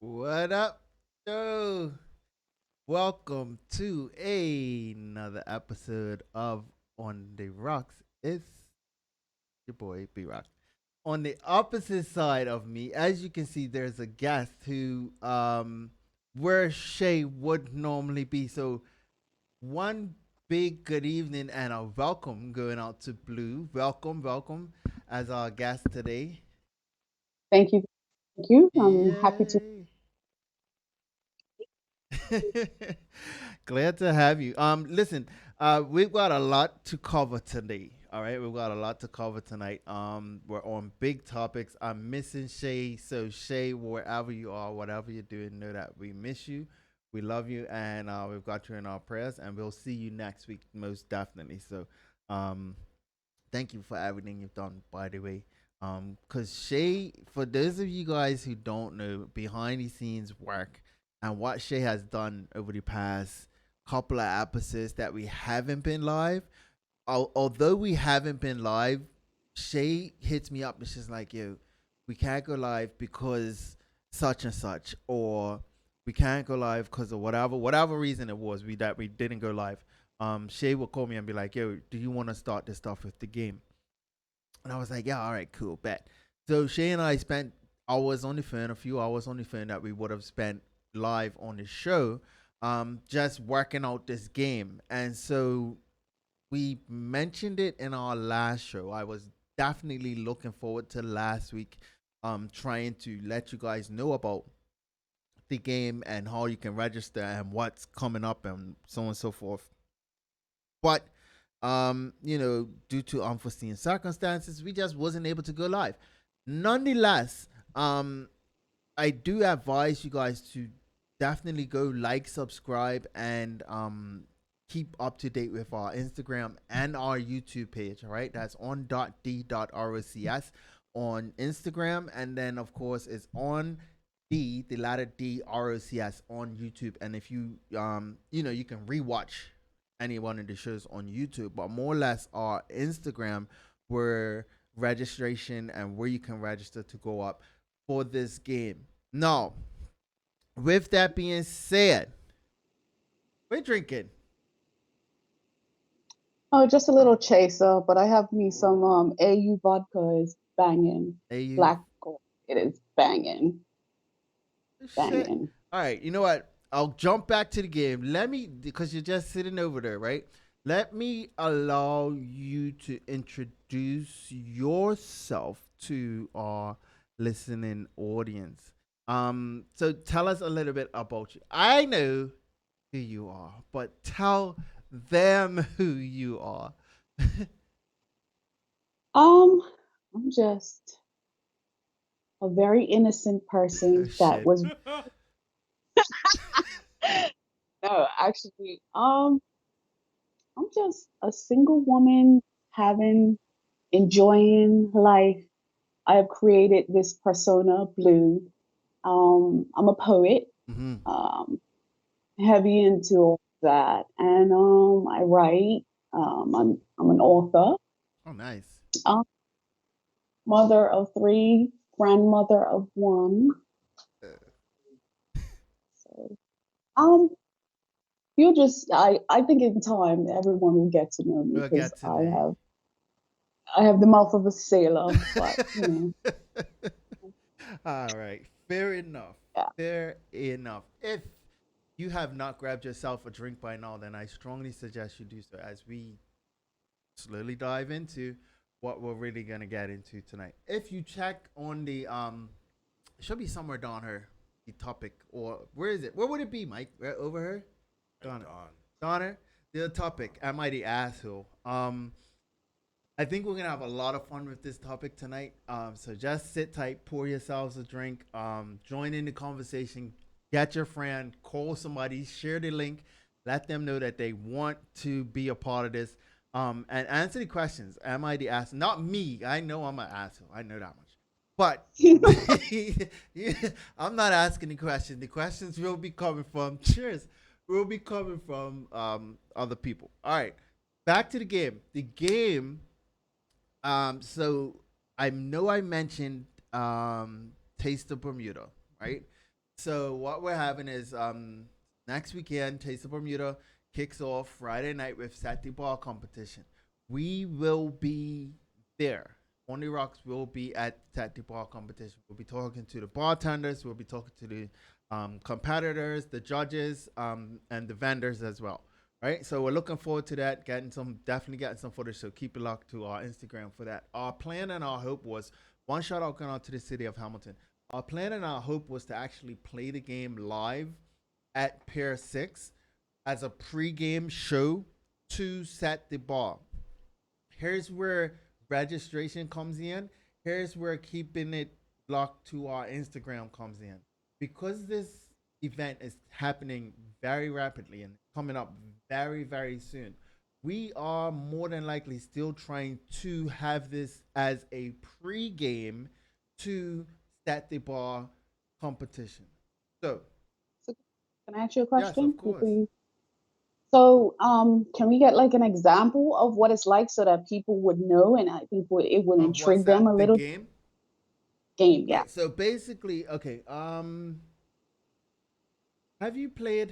What up, Joe? Welcome to another episode of On the Rocks. It's your boy B-Roc. On the opposite side of me, as you can see, there's a guest who where Shay would normally be. So one big good evening and a welcome going out to Blue. Welcome as our guest today. Thank you. Thank you. I'm happy to. Yay. Glad to have you. Listen, we've got a lot to cover today. All right, we've got a lot to cover tonight. We're on big topics. I'm missing Shay, so Shay, wherever you are, whatever you're doing, know that we miss you, we love you, and we've got you in our prayers, and we'll see you next week, most definitely. So, um, thank you for everything you've done, by the way. Cause Shay, for those of you guys who don't know, behind the scenes work and what Shay has done over the past couple of episodes that we haven't been live. Although we haven't been live, Shay hits me up and she's like, "Yo, we can't go live because such and such, or we can't go live because of whatever reason it was we didn't go live." Shay will call me and be like, "Yo, do you want to start this stuff with the game?" And I was like, "Yeah, all right, cool, bet." So Shay and I spent hours on the phone, a few hours on the phone that we would have spent live on the show, just working out this game. And so we mentioned it in our last show. I was definitely looking forward to last week, trying to let you guys know about the game and how you can register and what's coming up and so on and so forth. But due to unforeseen circumstances, we just wasn't able to go live. Nonetheless, I do advise you guys to definitely go like, subscribe, and keep up to date with our Instagram and our YouTube page. All right, that's on .d.rocs on Instagram, and then of course it's on the letter D ROCS on YouTube. And if you you can rewatch any one of the shows on YouTube, but more or less our Instagram where registration and where you can register to go up for this game. Now, with that being said, we're drinking. Oh, just a little chaser, but I have me some AU vodka is banging. AU. Black gold. It is banging. Shit. Banging. All right, you know what? I'll jump back to the game. Let me, because you're just sitting over there, right? Let me allow you to introduce yourself to our listening audience. So tell us a little bit about you. I know who you are, but tell them who you are. Um, I'm just a very innocent Oh person that shit. was no, actually, I'm just a single woman having enjoying life. I have created this persona, Blue. I'm a poet. Mm-hmm. Um, heavy into all that, and I write. I'm an author. Oh, nice. Um, mother of three, grandmother of one. Uh, So, um, you'll just I think in time everyone will get to know me we'll because get to know I have the mouth of a sailor, but you. All right. Fair enough. yeah. Fair enough. If you have not grabbed yourself a drink by now, then I strongly suggest you do so as we slowly dive into what we're really gonna get into tonight. If you check on the it should be somewhere down here, the topic, or where is it? Where would it be, Mike? Right over here? Right Down it. on. Down here? The topic. Am I the asshole? I think we're gonna have a lot of fun with this topic tonight. So just sit tight, pour yourselves a drink, join in the conversation, get your friend, call somebody, share the link, let them know that they want to be a part of this. And answer the questions. Am I the asshole? Not me. I know I'm an asshole. I know that much. But I'm not asking the question. The questions will be coming from cheers. Will be coming from other people. All right. Back to the game. The game so I know I mentioned Taste of Bermuda, right? So what we're having is next weekend, Taste of Bermuda kicks off Friday night with Saturday Bar competition. We will be there. Only Rocks will be at Saturday Bar competition. We'll be talking to the bartenders. We'll be talking to the competitors, the judges, and the vendors as well. Right, so we're looking forward to that. Definitely getting some footage. So keep it locked to our Instagram for that. Our plan and our hope was one shout out going out to the city of Hamilton. Our plan and our hope was to actually play the game live at Pier 6 as a pre-game show to set the bar. Here's where registration comes in. Here's where keeping it locked to our Instagram comes in. Because this event is happening very rapidly and coming up very, very soon, we are more than likely still trying to have this as a pre-game to set the bar competition. So, So can I ask you a yes, question of before course. you? So, can we get like an example of what it's like so that people would know and I think it would Of what's intrigue them a that? The little game? game? Yeah. Right. So basically, okay. Have you played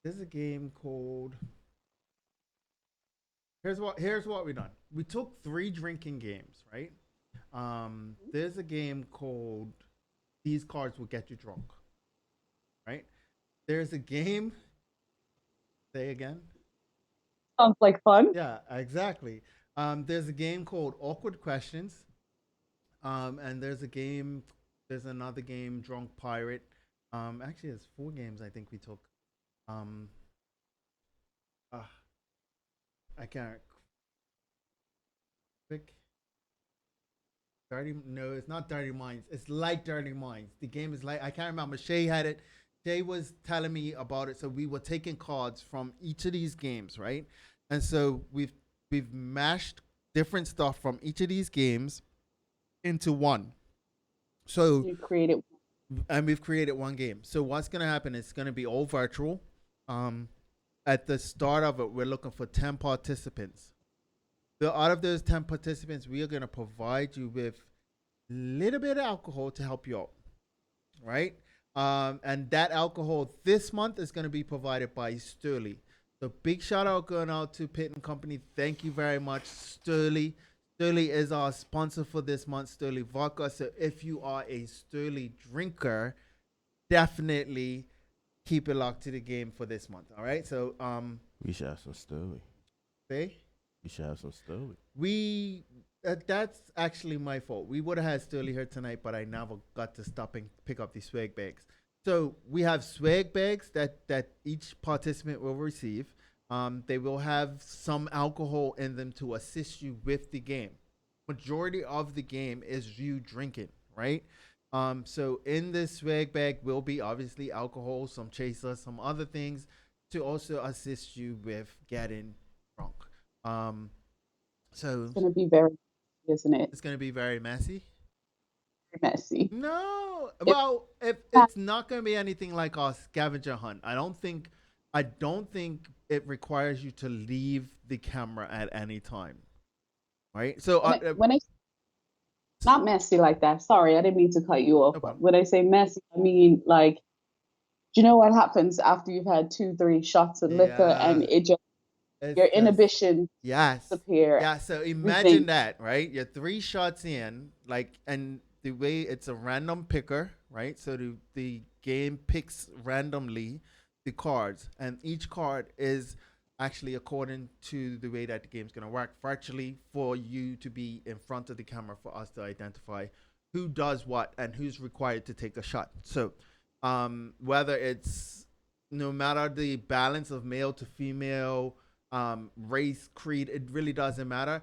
there's a game called here's what we done. We took three drinking games, right? There's a game called These Cards Will Get You Drunk, right? There's a game, say again. Sounds like fun. Yeah, exactly. There's a game called Awkward Questions. And there's another game, Drunk Pirate. Actually, there's four games I think we took. Um, uh, I can't quick. Dirty, no, it's not Dirty Minds. It's like Dirty Minds. The game is like I can't remember. Shay had it. Shay was telling me about it. So we were taking cards from each of these games, right? And so we've mashed different stuff from each of these games into one. So You created. and we've created one game. So what's gonna happen is it's gonna be all virtual. Um, at the start of it, we're looking for 10 participants. So out of those 10 participants, we are gonna provide you with a little bit of alcohol to help you out, right? And that alcohol this month is gonna be provided by Sturley. So big shout out going out to Pitt and Company. Thank you very much, Sturley. Sturley is our sponsor for this month, Sturley Vodka. So if you are a Sturley drinker, definitely keep it locked to the game for this month. All right. So We should have some Sturley. say We should have some Sturley. we that's actually my fault. We would have had Sturley here tonight, but I never got to stop and pick up the swag bags. So we have swag bags that each participant will receive. They will have some alcohol in them to assist you with the game. Majority of the game is you drinking, right? So in this swag bag will be obviously alcohol, some chaser, some other things to also assist you with getting drunk. Um, It's so going to be very, isn't it? it's gonna be very messy. Messy. No, It's well, if not, it's not gonna be anything like our scavenger hunt, I don't think it requires you to leave the camera at any time, right? So, when I not messy like that. Sorry, I didn't mean to cut you off. no But problem. when I say messy, I mean like, do you know what happens after you've had two, three shots of liquor and Yeah, it just it's your just inhibition yes, disappear, yeah. So imagine everything. that, right? You're three shots in, like, and the way it's a random picker, right? So the game picks randomly the cards, and each card is actually according to the way that the game's gonna work. Virtually for you to be in front of the camera for us to identify who does what and who's required to take a shot. So, whether it's no matter the balance of male to female, race, creed, it really doesn't matter.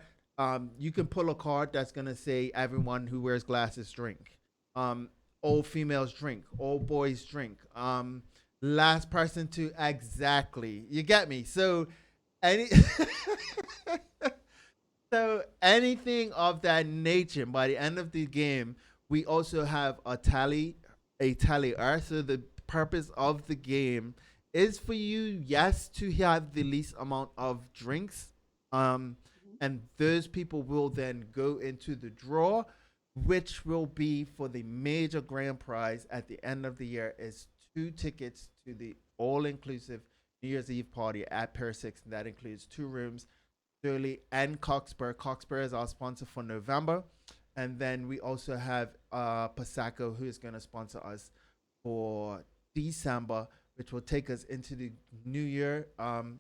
You can pull a card that's gonna say everyone who wears glasses drink. Um, all females drink. All boys drink. Last person to exactly. You get me. So any so anything of that nature. By the end of the game, we also have a tallier. So the purpose of the game is for you, yes, to have the least amount of drinks. Um, and those people will then go into the draw which will be for the major grand prize at the end of the year, is 2 tickets to the all-inclusive New Year's Eve party at Pier 6. And that includes 2 rooms, Shirley and Coxburgh. Coxburgh is our sponsor for November. And then we also have Pasaco, who is going to sponsor us for December, which will take us into the new year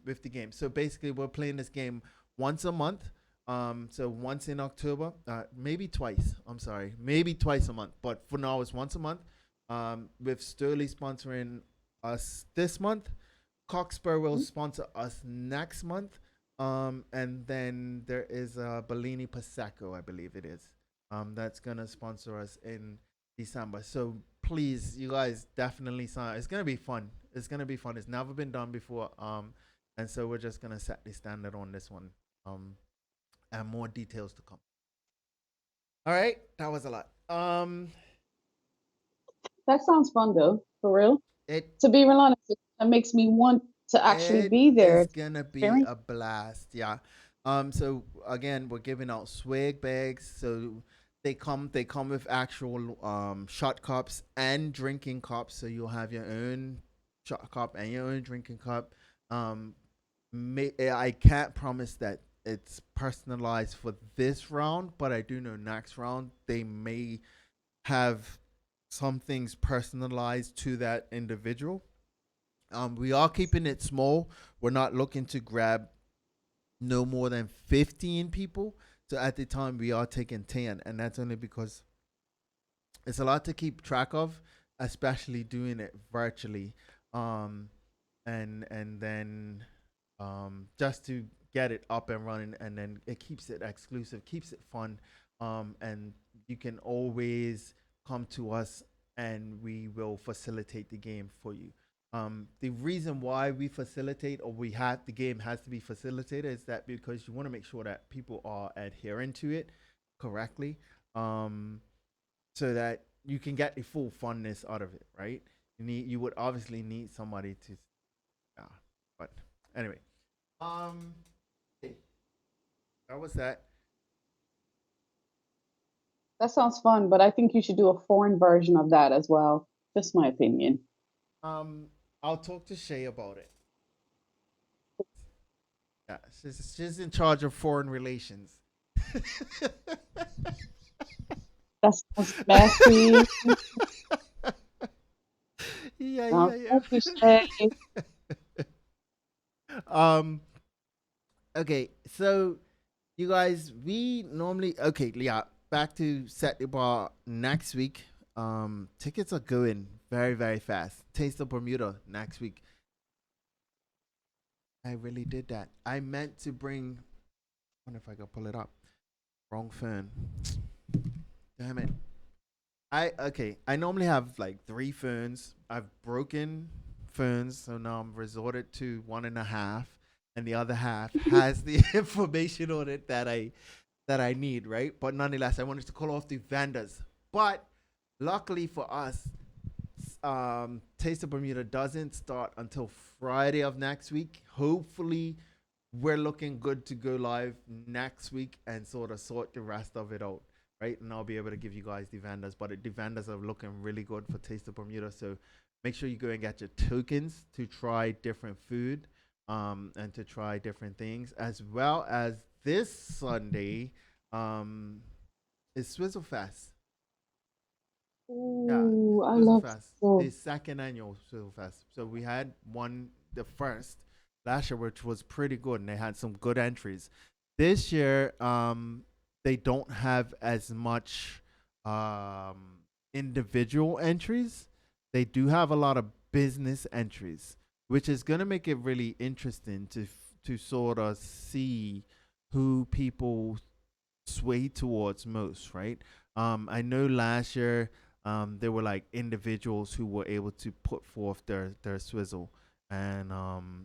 with the game. So basically, we're playing this game once a month. So once in October, maybe twice. I'm sorry, maybe twice a month. But for now, it's once a month. With Sturley sponsoring us this month, Coxburgh will sponsor us next month. And then there is Bellini Pasaco, I believe it is. That's gonna sponsor us in December. So please, you guys definitely sign. It's gonna be fun. It's gonna be fun. It's never been done before. And so we're just gonna set the standard on this one. And more details to come. All right, that was a lot. That sounds fun though, for real. It To be real honest, that makes me want to actually it be there is to gonna be experience. a blast. Yeah. So again, we're giving out swag bags. So they come with actual shot cups and drinking cups. So you'll have your own shot cup and your own drinking cup. Um, I can't promise that it's personalized for this round, but I do know next round they may have some things personalized to that individual. We are keeping it small. We're not looking to grab no more than 15 people. So at the time, we are taking 10, and that's only because it's a lot to keep track of, especially doing it virtually. Um, and then just to get it up and running, and then it keeps it exclusive, keeps it fun, and you can always come to us, and we will facilitate the game for you. The reason why we facilitate, or we have the game has to be facilitated, is that because you want to make sure that people are adhering to it correctly, um, so that you can get the full funness out of it, right? You would obviously need somebody to, yeah. But anyway, um, hey, that was that. That sounds fun, but I think you should do a foreign version of that as well. Just my opinion. Um, I'll talk to Shay about it. Yeah, she's in charge of foreign relations. That sounds messy. Yeah, Sounds yeah, messy, Shay. yeah. um. Okay, so you guys, we normally okay. Yeah, back to set the bar next week. Tickets are going very, very fast. Taste of Bermuda next week. I really did that. I meant to bring. I wonder if I can pull it up. Wrong phone. Damn it. I okay. I normally have like 3 phones. I've broken phones, so now I'm resorted to one and a half, and the other half has the information on it that I need, right? But nonetheless, I wanted to call off the vendors. But luckily for us, Taste of Bermuda doesn't start until Friday of next week. Hopefully, we're looking good to go live next week and sort of sort the rest of it out, right? And I'll be able to give you guys the vendors. But the vendors are looking really good for Taste of Bermuda. So make sure you go and get your tokens to try different food, and to try different things, as well as this Sunday um, is Swizzle Fest. Yeah, Ooh, I Swizzle love Fest, the so. second annual Swizzle Fest. So we had one, the first last year, which was pretty good, and they had some good entries. This year, they don't have as much individual entries. They do have a lot of business entries, which is gonna make it really interesting to sort of see who people sway towards most, right? I know last year there were like individuals who were able to put forth their swizzle, and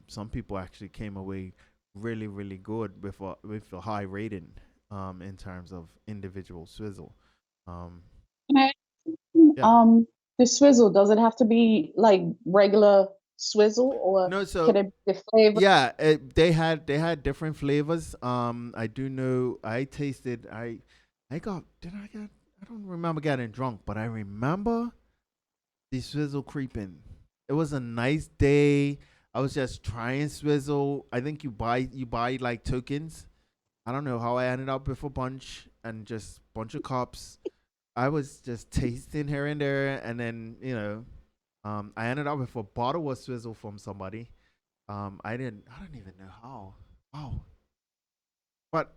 some people actually came away really really good with a high rating in terms of individual swizzle. Um, Can I, yeah. um, the swizzle, does it have to be like regular swizzle or No, can so it be flavor? yeah, they had different flavors. I do know I tasted. I got did I get I don't remember getting drunk, but I remember the swizzle creeping. It was a nice day. I was just trying swizzle. I think you buy like tokens. I don't know how I ended up with a bunch and just bunch of cups. I was just tasting here and there, and then I ended up with a bottle of swizzle from somebody. I don't even know how. Oh, but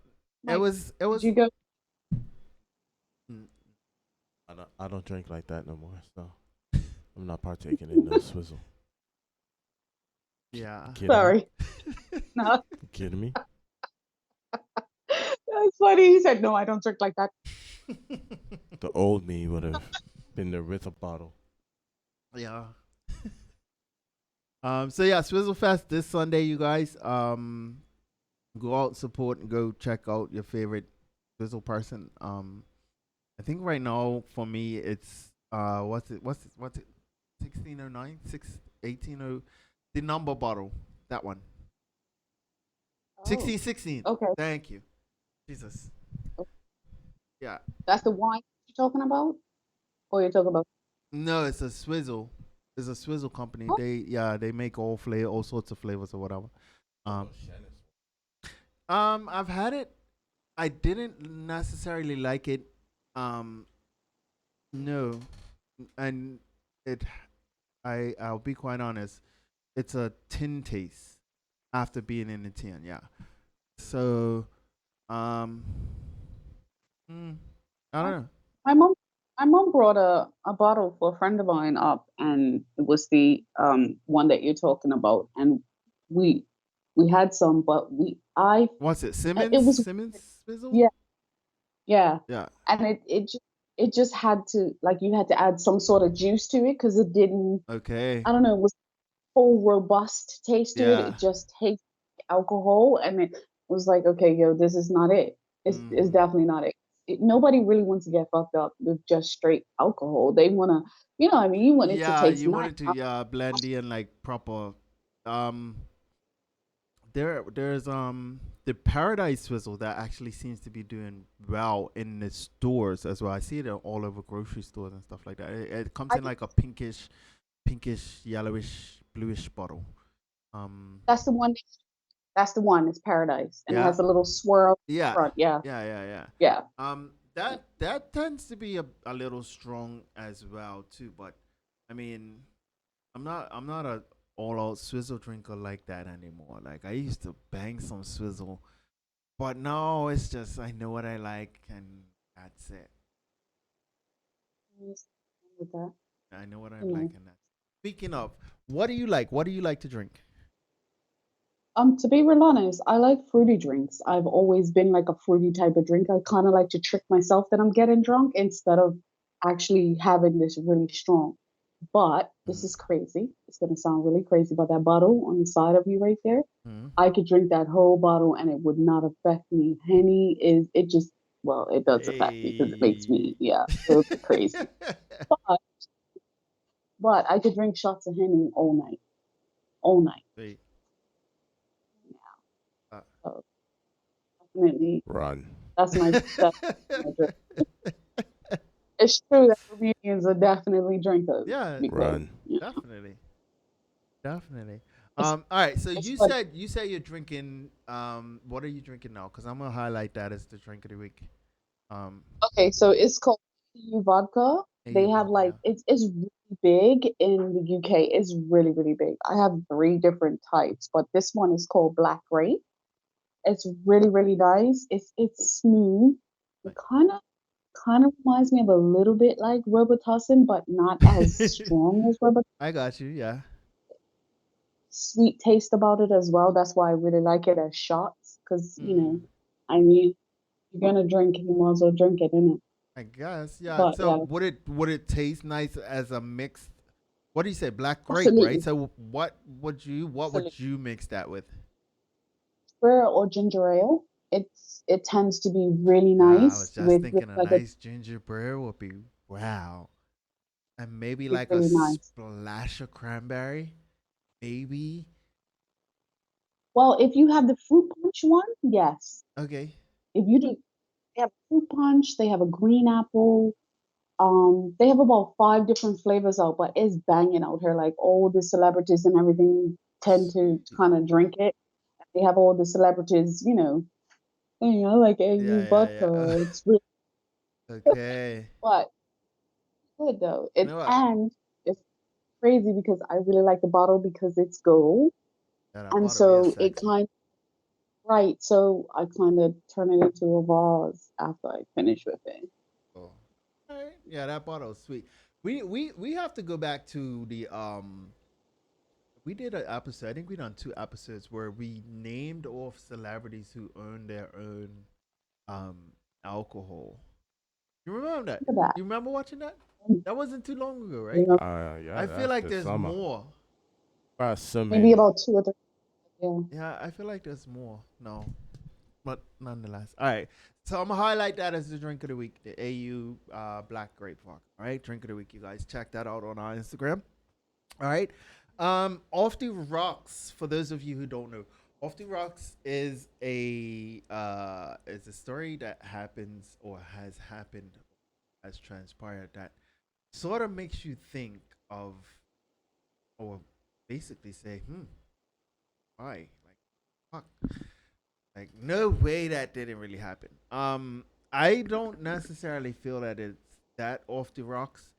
it Like, was it did was you go? mm, I don't drink like that no more. So I'm not partaking in no swizzle. yeah. You kidding me? Sorry, no, You kidding me? that's funny. He said, "No, I don't drink like that." The old me would have been there with a bottle. Yeah. So yeah, Swizzle Fest this Sunday, you guys. Go out, support, and go check out your favorite Swizzle person. I think right now for me it's what's it 1609 618 the number bottle, that one Oh, 1616. okay. Thank you, Jesus. Yeah. That's the wine you're talking about, or you're talking about? No, it's a Swizzle. It's a Swizzle company. Oh, They make all sorts of flavors or whatever. Um, I've had it. I didn't necessarily like it. Um, no, and it. I'll be quite honest. It's a tin taste after being in the tin. Yeah. So, um, mm, I my don't know. my mom, my mom brought a bottle for a friend of mine up, and it was the one that you're talking about, and we we had some, but What's it? it Simmons? was, Simmons Swizzle? yeah, yeah, Yeah. and it just had to, like, you had to add some sort of juice to it because it didn't. Okay. I don't know. It was full robust taste to it. Yeah. It just tastes like alcohol, and it was like, okay, yo, this is not it. It's Mm. definitely not it. Nobody really wants to get fucked up with just straight alcohol. They wanna, I mean, you want it to Yeah, taste you nice. wanted to blend in like proper. Um, there's the Paradise Swizzle that actually seems to be doing well in the stores as well. I see it all over grocery stores and stuff like that. It comes I in think like a pinkish, yellowish, bluish bottle. Um, that's the one. That's the one. It's Paradise, and it yeah, has a little swirl in yeah, front. Yeah, yeah. yeah. That tends to be a little strong as well too. But I mean, I'm not a all out swizzle drinker like that anymore. Like I used to bang some swizzle, but no, it's just I know what I like and that's it. With that, I know what I you like know. and that's. Speaking of, what do you like? What do you like to drink? To be real honest, I like fruity drinks. I've always been like a fruity type of drink. I kind of like to trick myself that I'm getting drunk instead of actually having this really strong. But this is crazy. It's gonna sound really crazy, but that bottle on the side of you right there, Mm-hmm. I could drink that whole bottle and it would not affect me. Henny is it just well, it does affect me because it makes Hey. me, yeah, a little bit crazy. But but I could drink shots of Henny all night, all night. Wait. Uh, So definitely, Run. that's my drink. It's true that Bermudians are definitely drinkers yeah, because Run. definitely. Definitely. it's All right. So it's you funny. said you're drinking. What are you drinking now? Because I'm gonna highlight that as the drink of the week. Um, Okay, so it's called EU vodka. They AU have vodka. like Yeah. it's really big in the UK. It's really really big. I have three different types, but this one is called Black Grape. It's really really nice. It's smooth. It kind of reminds me of a little bit like Robitussin, but not as strong as Robitussin. I got you. Yeah. Sweet taste about it as well. That's why I really like it as shots because Mm, I mean, you're gonna drink it, you might as well drink it, innit? I guess. Yeah. But So yeah, would it taste nice as a mixed? What do you say? Black grape, right? absolutely, So what would absolutely. you mix that with? Pear or ginger ale, it tends to be really Yeah, I was nice just with thinking a like a nice ginger beer would be wow, and maybe be like a really nice. splash of cranberry, maybe. Well, if you have the fruit punch one, yes. Okay. If you do, they have fruit punch. They have a green apple. They have about five different flavors out, but it's banging out here. Like all the celebrities and everything tend to Sweet. kind of drink it. They have all the celebrities, hey, I like Yeah, AU yeah, yeah. vodka. It's really Okay. but good though. You It know what? and it's crazy because I really like the bottle because it's gold, Yeah, that and bottle is so it sexy. kind right. So I kind of turn it into a vase after I finish with it. Oh. All right. Yeah, that bottle is sweet. We have to go back to the we did an episode. I think we done two episodes where we named off celebrities who own their own um alcohol. You remember that? Look at You remember watching that? that. That wasn't too long ago, right? You Yeah, I feel that's like this there's summer. more. maybe Assuming. about two or three. Yeah. Yeah, I feel like there's more. No, but nonetheless. All right. So I'm gonna highlight that as the drink of the week, the AU Black Grape Vodka. All right, drink of the week. You guys check that out on our Instagram. All right. Off the Rocks. For those of you who don't know, Off the Rocks is a story that happens or has happened, has transpired that sort of makes you think of or basically say, why? Like, fuck. Like, no way that didn't really happen. I don't necessarily feel that it's that off the rocks.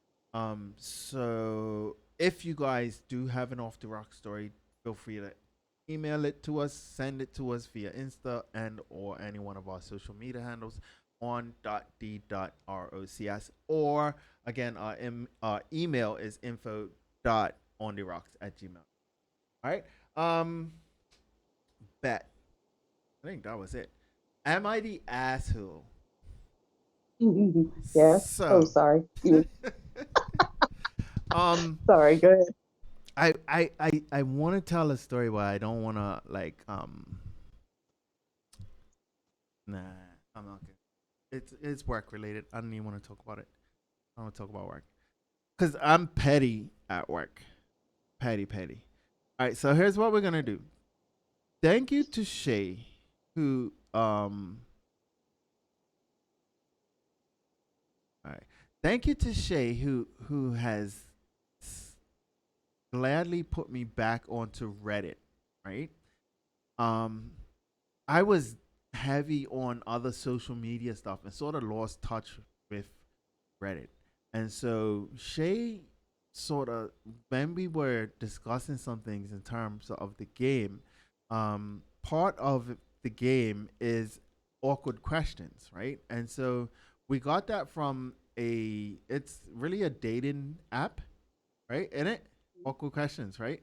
So if you guys do have an off the rock story, feel free to email it to us, send it to us via Insta and or any one of our social media handles on .d.rocs, or again our email is info.ontherocks@gmail. All right. Bet. I think that was it. Am I the asshole? Yes. Oh, So, sorry. um, Sorry. Go ahead. I want to tell a story, but I don't want to like nah, I'm not gonna. It's work related. I don't even want to talk about it. I don't want to talk about work because I'm petty at work. Petty. All right, so here's what we're gonna do. Thank you to Shay, who all right. Thank you to Shay, who has gladly put me back onto Reddit. Right. Um, I was heavy on other social media stuff and sort of lost touch with Reddit. And so Shay sort of, when we were discussing some things in terms of the game, part of the game is awkward questions, right? And so we got that from it's really a dating app, right? In it, awkward questions, right?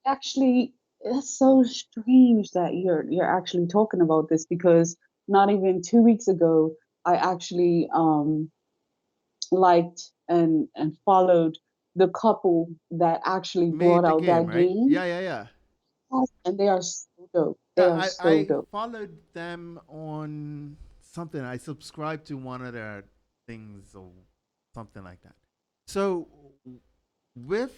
Actually, it's so strange that you're actually talking about this because not even 2 weeks ago, I actually liked and followed the couple that actually brought Made the out game, that right? game. Yeah. Yes, and they are so dope. They Yeah, are so I dope. followed them on something. I subscribed to one of their things or something like that. So with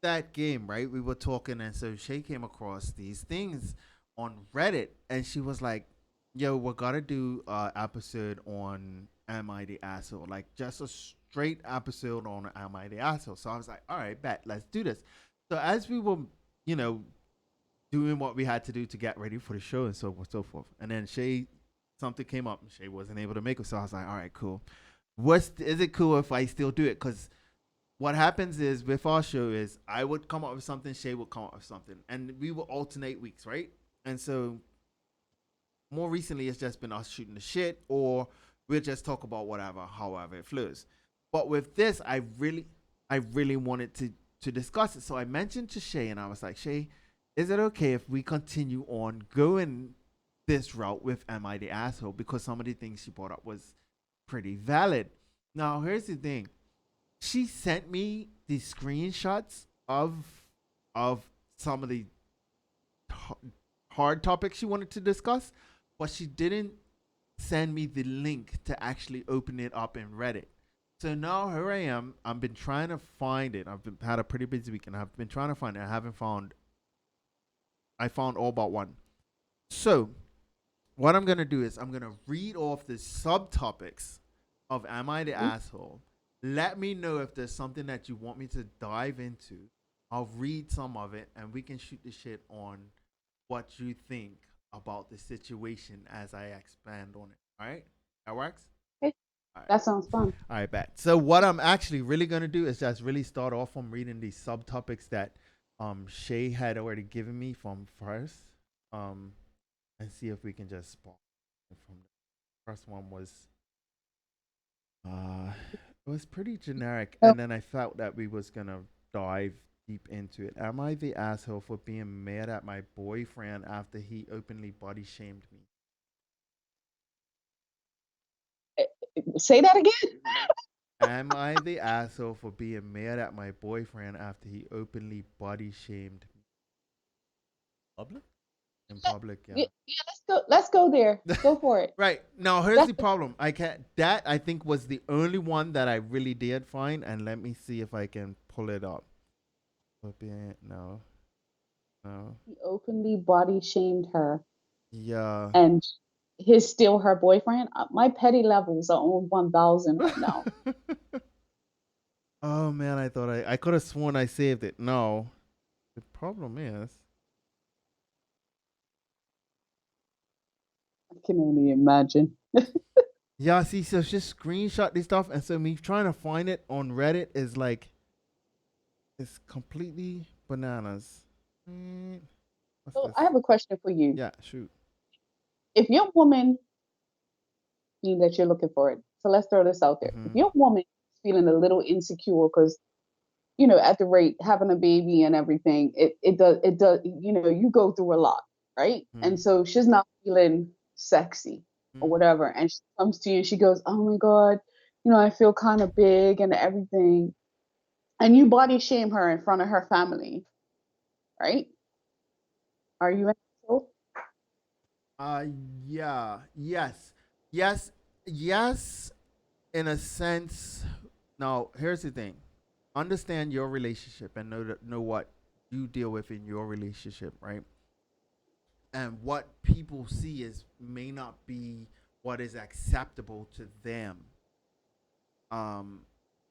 that game, right, we were talking, and so Shay came across these things on Reddit, and she was like, "Yo, we're gonna do an episode on Am I the Asshole? Like just a straight episode on Am I the Asshole?" So I was like, "All right, bet, let's do this." So as we were, you know, doing what we had to do to get ready for the show and so on and so forth. And then Shay, something came up and Shay wasn't able to make it. So I was like, all right, cool. Is it cool if I still do it? Because what happens is with our show is I would come up with something, Shay would come up with something. And we will alternate weeks, right? And so more recently, it's just been us shooting the shit or we'll just talk about whatever, however it flows. But with this, I really wanted to discuss it. So I mentioned to Shay and I was like, Shay, is it okay if we continue on going this route with Am I the Asshole? Because some of the things she brought up was pretty valid. Now, here's the thing. She sent me the screenshots of some of the hard topics she wanted to discuss, but she didn't send me the link to actually open it up and read it. So now here I am. I've been trying to find it. Had a pretty busy week and I've been trying to find it. I found all but one. So what I'm gonna do is I'm gonna read off the subtopics of am I the Mhm. asshole? Let me know if there's something that you want me to dive into. I'll read some of it and we can shoot the shit on what you think about the situation as I expand on it. All right? That works? Okay, All right. that sounds fun. All right, bet. So what I'm actually really gonna do is just really start off from reading these subtopics that Shay had already given me from first. Um and see if we can just spawn from the first one was it was pretty generic, Oh, and then I felt that we was gonna dive deep into it. Am I the asshole for being mad at my boyfriend after he openly body shamed me? say that again. Am I the asshole for being mad at my boyfriend after he openly body shamed me Public? in public? Yeah, Yeah. yeah, let's go. Let's go there. Go for it. Right. Now here's That's the problem. I can't that I think was the only one that I really did find, and let me see if I can pull it up. No, no. he openly body shamed her, Yeah. and he's still her boyfriend. My petty levels are on 1,000 right now. Oh man, I thought I could have sworn I saved it. No. The problem is I can only imagine. yeah, see, so just screenshot this stuff and so me trying to find it on Reddit is like it's completely bananas. What's So this? I have a question for you. Yeah, shoot. If your woman, mean that you're looking for it, so let's throw this out there. If Mm-hmm. your woman is feeling a little insecure because at the rate having a baby and everything, it does, you go through a lot, right? Mm-hmm. And so she's not feeling sexy or whatever, and she comes to you and she goes, "Oh my God, I feel kind of big and everything," and you body shame her in front of her family, right? Are you an asshole? Uh yeah. Yes. Yes. Yes in a sense. Now, here's the thing. Understand your relationship and know what you deal with in your relationship, right? And what people see is may not be what is acceptable to them. Um,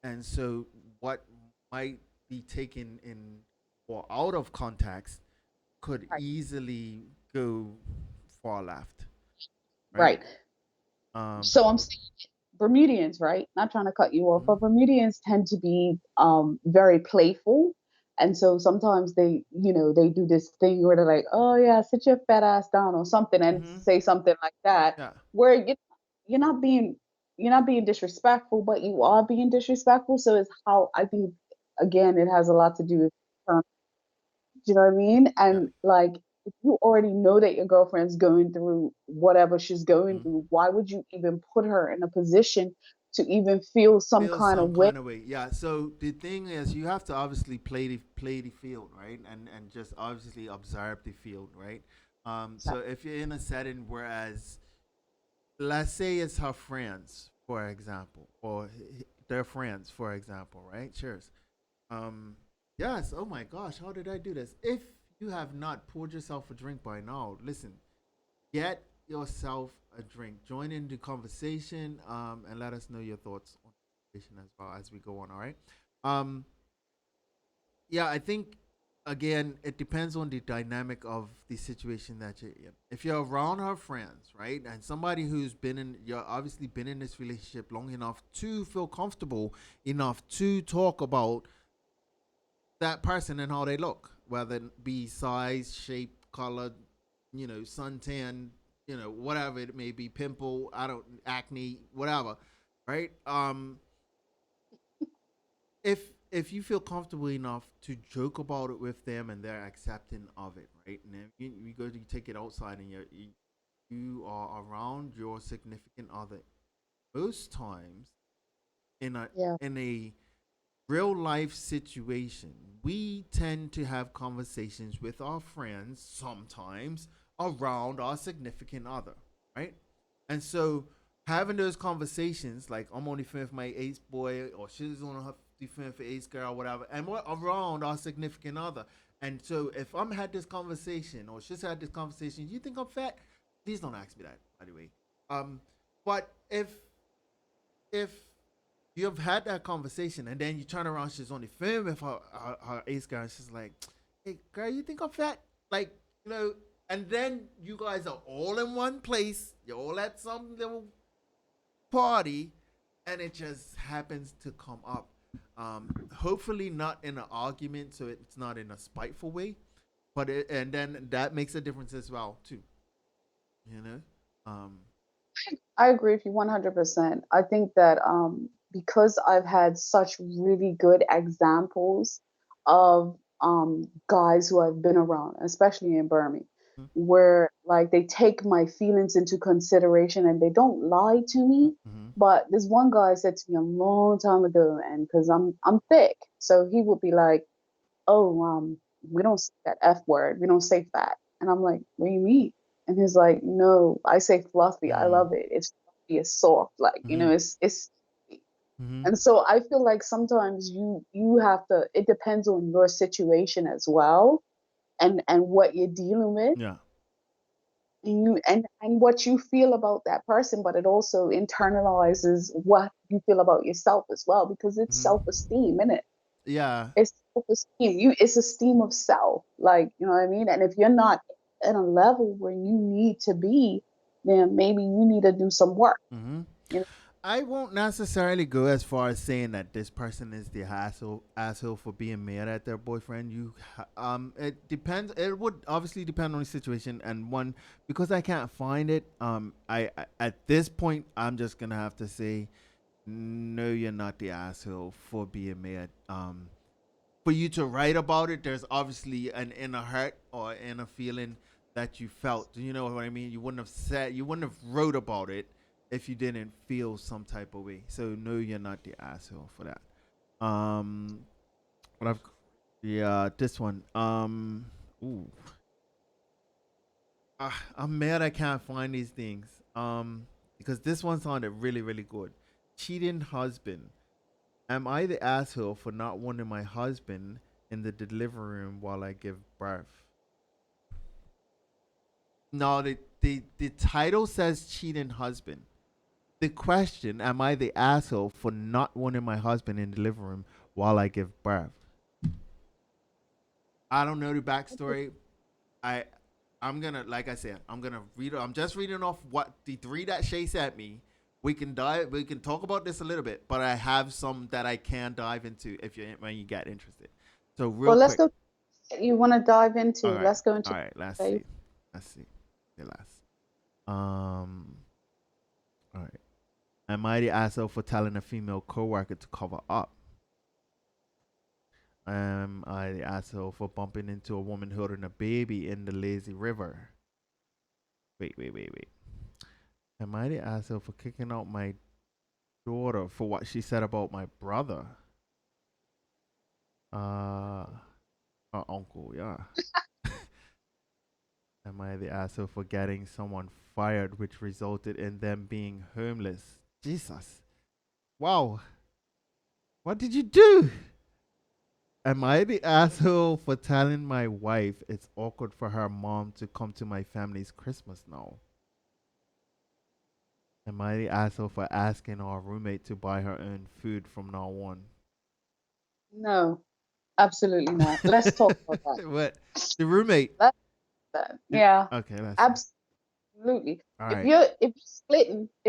and so what might be taken in or out of context could Right. easily go far left, right? Right. Um, So I'm Bermudians, right? Not trying to cut you off, mhm, but Bermudians tend to be very playful. And so sometimes they do this thing where they're like, "Oh yeah, sit your fat ass down" or something, and mhm, say something like that, yeah, where you're not being you're not being disrespectful, but you are being disrespectful. So it's how I think again it has a lot to do with do you know what I mean? yeah, And like, if you already know that your girlfriend's going through whatever she's going mhm. through, why would you even put her in a position to even feel some Feel kind of some way? kind of way. Yeah. So the thing is, you have to obviously play the field, right? And just obviously observe the field, right? So if you're in a setting, whereas let's say it's her friends, for example, or their friends, for example, right? Cheers. Um, yes. Oh my gosh, how did I do this? If you have not poured yourself a drink by now, listen, get yourself a drink. Join in the conversation, and let us know your thoughts on the conversation as well as we go on. All right. Um, yeah, I think again it depends on the dynamic of the situation that you're in. If you're around her friends, right, and somebody who's you're obviously been in this relationship long enough to feel comfortable enough to talk about that person and how they look, whether it be size, shape, color, suntan, whatever it may be, pimple, I don't acne, whatever, right? If you feel comfortable enough to joke about it with them and they're accepting of it, right? And then you go to take it outside and you are around your significant other. Most times in a Yeah, in a real life situation, we tend to have conversations with our friends sometimes around our significant other, right? And so having those conversations, like I'm only friends with my ace boy, or she's on her friend for ace girl, or whatever, and we're around our significant other. And so if I'm had this conversation or she's had this conversation, you think I'm fat? Please don't ask me that, by the way. But if if you've had that conversation and then you turn around, she's on the phone with her ace guy, and she's like, "Hey, girl, you think I'm fat?" Like, you know, and then you guys are all in one place. You're all at some little party, and it just happens to come up. Hopefully, not in an argument, so it's not in a spiteful way. But and then that makes a difference as well too. You know. Um. I agree with you 100%. I think that because I've had such really good examples of guys who I've been around, especially in Birmingham, where like they take my feelings into consideration and they don't lie to me. Mm-hmm. But this one guy said to me a long time ago, and because I'm thick, so he would be like, "Oh, we don't say that F word. We don't say fat." And I'm like, "What do you mean?" And he's like, "No, I say fluffy. I Mm-hmm. love it. It's fluffy, it's soft, like, you Mm-hmm. know, it's." Mm-hmm. And so I feel like sometimes you have to, it depends on your situation as well, and what you're dealing with, Yeah. and what you feel about that person, but it also internalizes what you feel about yourself as well, because it's Mm-hmm. self-esteem, isn't it? Yeah. It's self-esteem. It's esteem of self. Like, you know what I mean? And if you're not at a level where you need to be, then maybe you need to do some work. Mm-hmm. You know? I won't necessarily go as far as saying that this person is the asshole for being mad at their boyfriend. It depends. It would obviously depend on the situation, and one, because I can't find it. I at this point I'm just gonna have to say no. You're not the asshole for being mad. For you to write about it, there's obviously an inner hurt or inner feeling that you felt. You know what I mean? You wouldn't have wrote about it if you didn't feel some type of way. So no, you're not the asshole for that. Um, but I've yeah, this one. Ooh, I'm mad I can't find these things. Because this one sounded really really good. Cheating husband. Am I the asshole for not wanting my husband in the delivery room while I give birth? No, the title says cheating husband. The question, am I the asshole for not wanting my husband in the living room while I give birth? I don't know the backstory. I I'm gonna, like I said, I'm gonna read. I'm just reading off what the three that Shay sent me. We can talk about this a little bit, but I have some that I can dive into if you when you get interested. So real Well, let's quick. go. You want to dive All into, right. let's go All into right. Let's phase. see. Let's see. The last. Um. All right. Am I the asshole for telling a female coworker to cover up? Am I the asshole for bumping into a woman holding a baby in the lazy river? Wait. Am I the asshole for kicking out my daughter for what she said about my brother? Uh, her uncle, yeah. Am I the asshole for getting someone fired, which resulted in them being homeless? Jesus. Wow. What did you do? Am I the asshole for telling my wife it's awkward for her mom to come to my family's Christmas now? Am I the asshole for asking our roommate to buy her own food from now on? No, absolutely not. Let's talk about that. What? The roommate. Let's yeah, Okay, let's see. absolutely. All If right.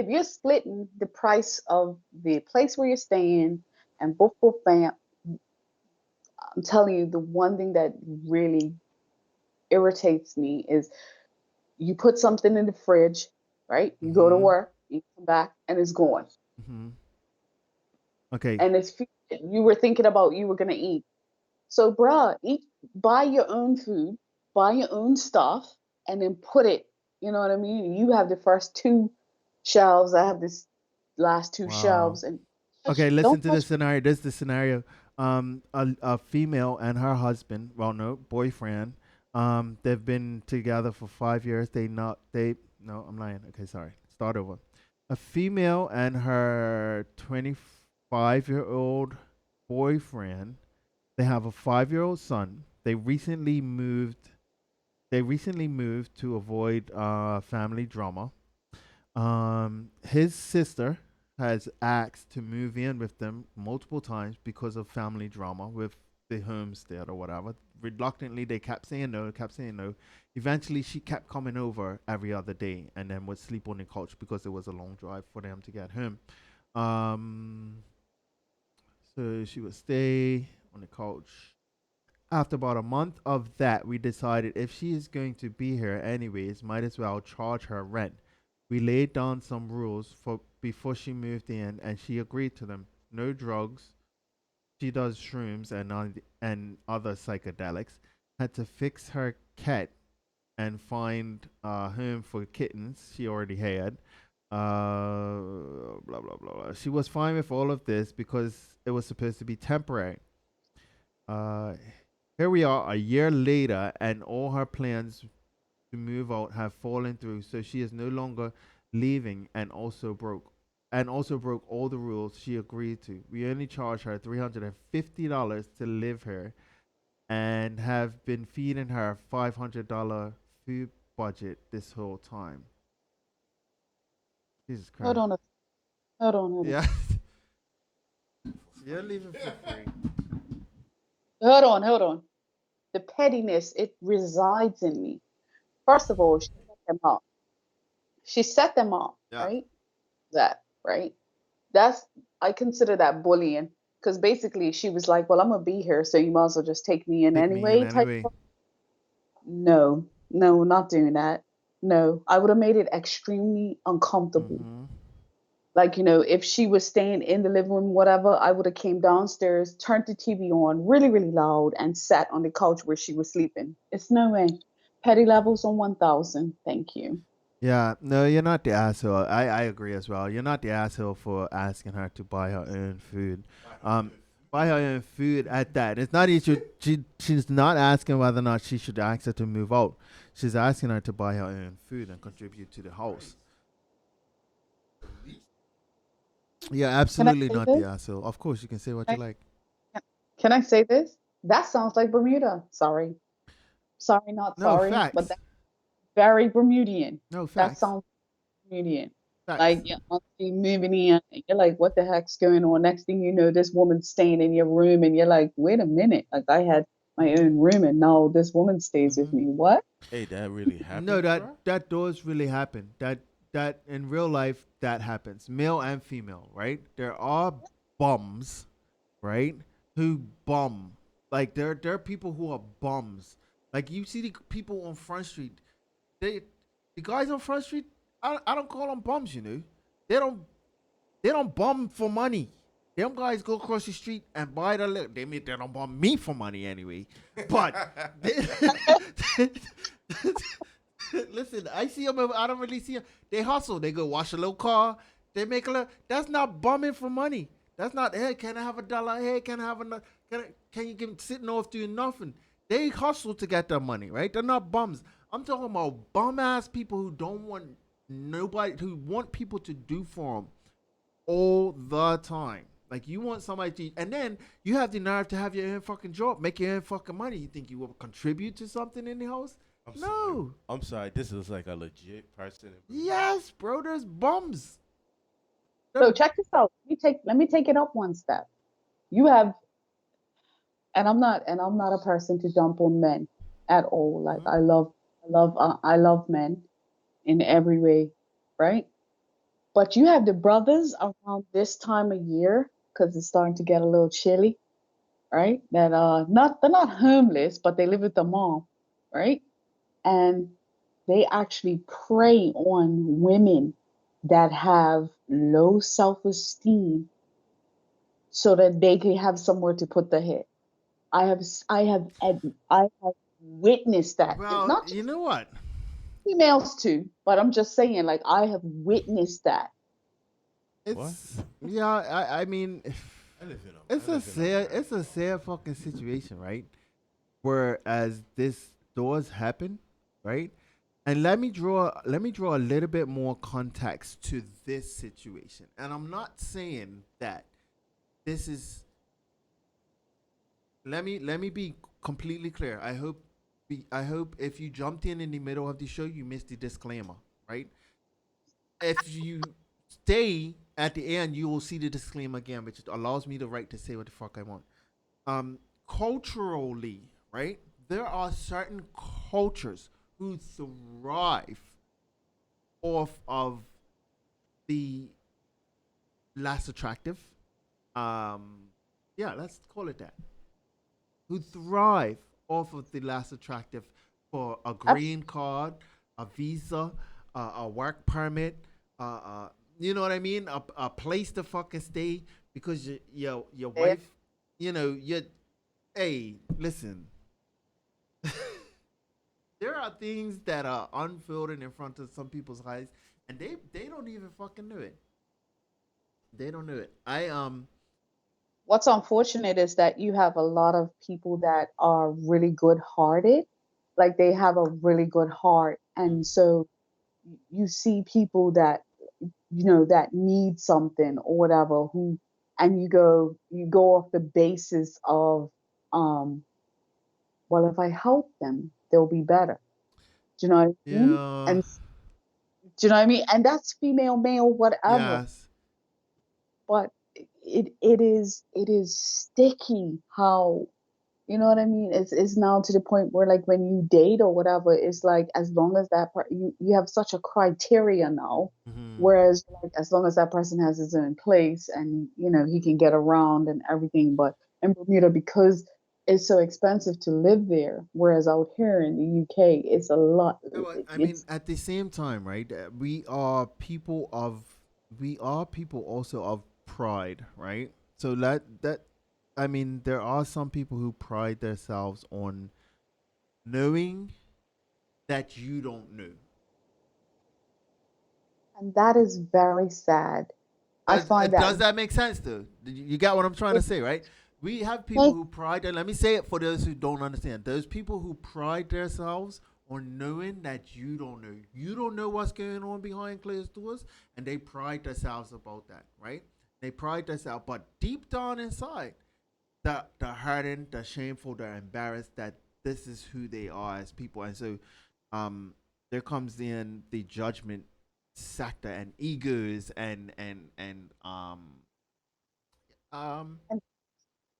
you're splitting the price of the place where you're staying and both for fam, I'm telling you, the one thing that really irritates me is you put something in the fridge, right? You go to Mm-hmm. work, you come back, and it's gone. Mm-hmm. Okay. And it's food that you were thinking about you were gonna eat. So, bruh, buy your own food, buy your own stuff, and then put it. You know what I mean? You have the first two shelves. I have this last two Wow. shelves, and Okay, don't listen to the touch. scenario. This is the scenario. A female and her husband, well, no, boyfriend. They've been together for 5 years. No, I'm lying. Okay, sorry. Start over. A female and her 25-year-old boyfriend. They have a 5-year-old son. They recently moved to avoid family drama. His sister has asked to move in with them multiple times because of family drama with the homestead or whatever. Reluctantly, they kept saying no, kept saying no. Eventually, she kept coming over every other day and then would sleep on the couch because it was a long drive for them to get home. Um, so she would stay on the couch. After about a month of that, we decided if she is going to be here anyways, might as well charge her rent. We laid down some rules for before she moved in, and she agreed to them. No drugs. She does shrooms and other psychedelics. Had to fix her cat and find a home for kittens she already had. Blah blah blah blah. She was fine with all of this because it was supposed to be temporary. Uh, Here we are a year later, and all her plans to move out have fallen through. So she is no longer leaving, and also broke all the rules she agreed to. We only charge her $350 to live here, and have been feeding her $500 food budget this whole time. Jesus Hold Christ! on, hold on, hold on, Yeah, you're leaving for free. hold on, hold on. The pettiness, it resides in me. First of all, she set them up. She set them up, Yeah, right? That, right? That's, I consider that bullying because basically she was like, "Well, I'm gonna be here, so you might as well just take me in take me in anyway." Type. anyway. No, no, not doing that. No, I would have made it extremely uncomfortable. Mm-hmm. Like, if she was staying in the living room, whatever, I would have came downstairs, turned the TV on really, really loud, and sat on the couch where she was sleeping. It's no way. Petty levels on 1,000. Thank you. Yeah, no, you're not the asshole. I agree as well. You're not the asshole for asking her to buy her own food. Um, buy her own food at that. It's not issue. She's not asking whether or not she should ask her to move out. She's asking her to buy her own food and contribute to the house. Yeah, Can I absolutely say not the this? asshole. Of course, you can say what you Can like. I, can I say this? That sounds like Bermuda. Sorry. Sorry, not No sorry, but facts. that's very Bermudian. No That facts. sounds Bermudian. Facts. Like your auntie moving in, and you're like, what the heck's going on? Next thing you know, this woman's staying in your room, and you're like, wait a minute, like I had my Mm-hmm. own room, and now this woman stays with Mm-hmm. me. What? Hey, that really No, happens, that bro? that does really happen. That in real life that happens, male and female, right? There are bums, right? Who bum. Like there are people who are bums. Like you see the people on Front Street. They the guys on Front Street. I don't call them bums. They don't they don't bum for money. Them guys go across the street and buy the liquor. They don't bum me for money anyway. But listen, I see them. I don't really see them. They hustle. They go wash a little car. They make a little. That's not bumming for money. That's not. Hey, can I have a dollar? Hey, can I have a? Can you give sitting off doing nothing? They hustle to get their money, right? They're not bums. I'm talking about bum ass people who don't want nobody, who want people to do for them all the time. Like you want somebody to, and then you have the nerve to have your own fucking job, make your own fucking money. You think you will contribute to something in the house? I'm sorry. No. I'm sorry. This is like a legit person. Yes, bro. There's bums. So They're- check this out. Let me take it up one step. You have, and I'm not a person to dump on men at all. Like Mhm. I love men in every way, right? But you have the brothers around this time of year because it's starting to get a little chilly, right? That they're not homeless, but they live with the mom, right? And they actually prey on women that have low self-esteem so that they can have somewhere to put the head. I have witnessed that, and Well, not you just know what? females too, but I'm just saying, like I have witnessed that. What? Yeah. I mean, I live in America. it's a sad fucking situation, right? Whereas this does happen, right? And let me draw a little bit more context to this situation. And I'm not saying that this is let me be completely clear. I hope if you jumped in the middle of the show, you missed the disclaimer, right? If you stay at the end, you will see the disclaimer again, which allows me the right to say what the fuck I want. Culturally, right? There are certain cultures who thrive off of the less attractive. Um, yeah, let's call it that. Who thrive off of the less attractive for a Abs- green card, a visa, a work permit, you know what I mean? A place to fucking stay because your there. wife, you hey, listen. There are things that are unfolding in front of some people's eyes, and they don't even fucking know it. They don't know it. What's unfortunate is that you have a lot of people that are really good hearted, like they have a really good heart, and so you see people that that need something or whatever who, and you go off the basis of um well, if I help them they'll be better. Do you know what I mean? Yeah. And do you know what I mean? And that's female, male, whatever. Yes. But it is sticky how, you know what I mean? It's now to the point where, like, when you date or whatever, it's like, as long as you have such a criteria now, Hmm. whereas, like, as long as that person has his own place and he can get around and everything. But in Bermuda, because it's so expensive to live there, whereas out here in the UK, it's a lot. I mean, It's at the same time, right? We are people also of pride, right? So I mean, there are some people who pride themselves on knowing that you don't know. and that is very sad. I find that Does that make sense, though? You got what I'm trying to it say, right? We have people makes who pride, and let me say it for those who don't understand. Those people who pride themselves on knowing that you don't know. You don't know what's going on behind closed doors, and they pride themselves about that, right? They pride themselves, but deep down inside, the hurting, the shameful, the embarrassed that this is who they are as people, and so, um, there comes in the judgment sector and egos and and